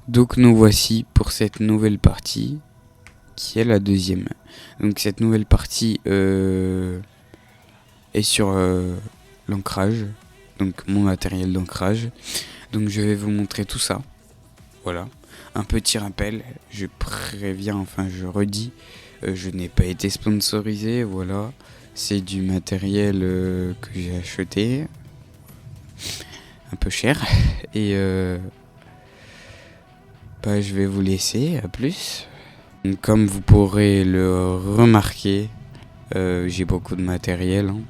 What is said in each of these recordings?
Donc nous voici pour cette nouvelle partie, qui est la deuxième. Donc cette nouvelle partie est sur l'ancrage, donc mon matériel d'ancrage. Donc je vais vous montrer tout ça. Voilà, un petit rappel, je préviens, enfin je redis, je n'ai pas été sponsorisé, voilà. C'est du matériel que j'ai acheté, un peu cher, et je vais vous laisser, à plus. Comme vous pourrez le remarquer, j'ai beaucoup de matériel, hein.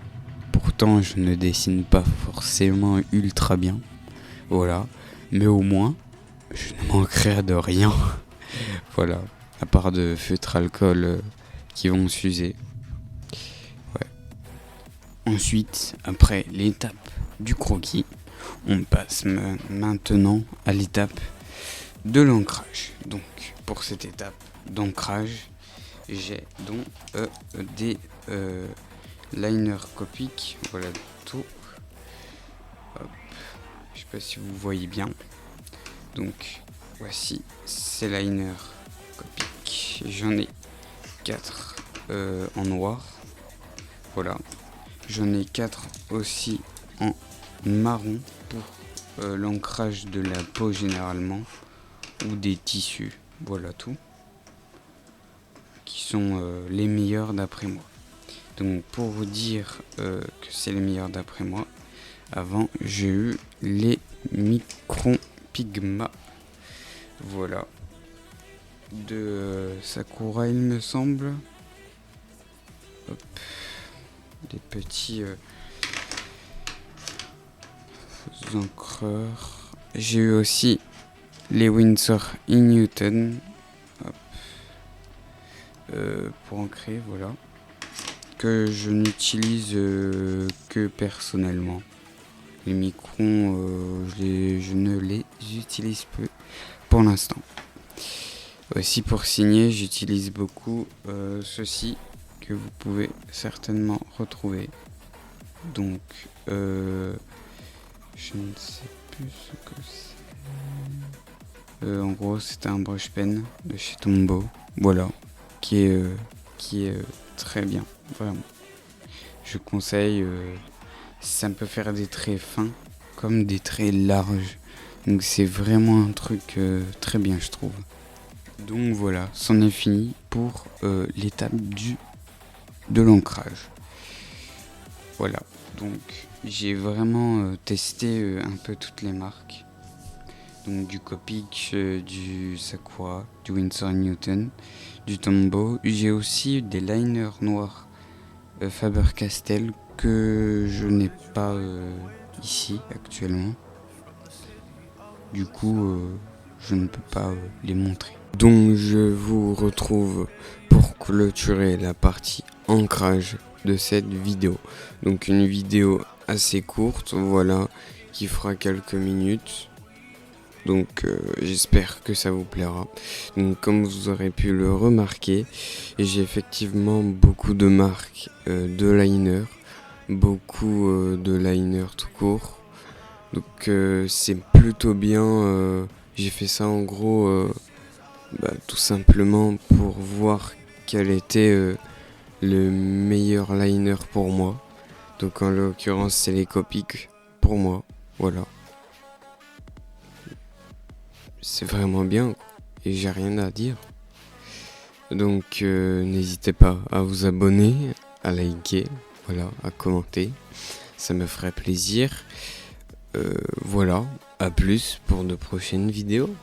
Pourtant je ne dessine pas forcément ultra bien, voilà, mais au moins je ne manquerai de rien. Voilà, à part de feutres alcool qui vont s'user. Ouais. Ensuite, après l'étape du croquis, on passe maintenant à l'étape de l'ancrage. Donc, pour cette étape d'ancrage, j'ai donc des liners Copic. Voilà tout. Hop. Je sais pas si vous voyez bien. Donc, voici ces liners Copic. J'en ai 4 en noir. Voilà. J'en ai 4 aussi en marron pour l'ancrage de la peau généralement, ou des tissus. Voilà tout. Qui sont les meilleurs d'après moi. Donc pour vous dire que c'est les meilleurs d'après moi, avant j'ai eu les Micron Pigma. Voilà. De Sakura il me semble. Hop. Des petits encreurs. J'ai eu aussi les Winsor & Newton. Hop. Pour ancrer, voilà. Que je n'utilise que personnellement. Les Micron, je ne les utilise peu pour l'instant. Aussi pour signer, j'utilise beaucoup ceci que vous pouvez certainement retrouver. Donc, je ne sais plus ce que c'est. En gros, c'est un brush pen de chez Tombow. Voilà, qui est très bien, vraiment. Je conseille, ça peut faire des traits fins comme des traits larges. Donc c'est vraiment un truc très bien, je trouve. Donc voilà, c'en est fini pour l'étape de l'ancrage. Voilà, donc j'ai vraiment testé un peu toutes les marques. Donc du Copic, du Sakura, du Winsor & Newton, du Tombow. J'ai aussi des liners noirs Faber-Castell que je n'ai pas ici actuellement. Du coup, je ne peux pas les montrer. Donc je vous retrouve pour clôturer la partie ancrage de cette vidéo. Donc une vidéo assez courte, voilà, qui fera quelques minutes. Donc j'espère que ça vous plaira. Donc comme vous aurez pu le remarquer, j'ai effectivement beaucoup de marques de liner, beaucoup de liner tout court. Donc c'est plutôt bien. J'ai fait ça en gros tout simplement pour voir quel était le meilleur liner pour moi. Donc en l'occurrence c'est les Copic pour moi. Voilà. C'est vraiment bien quoi. Et j'ai rien à dire. Donc n'hésitez pas à vous abonner, à liker, voilà, à commenter. Ça me ferait plaisir. Voilà, à plus pour de prochaines vidéos.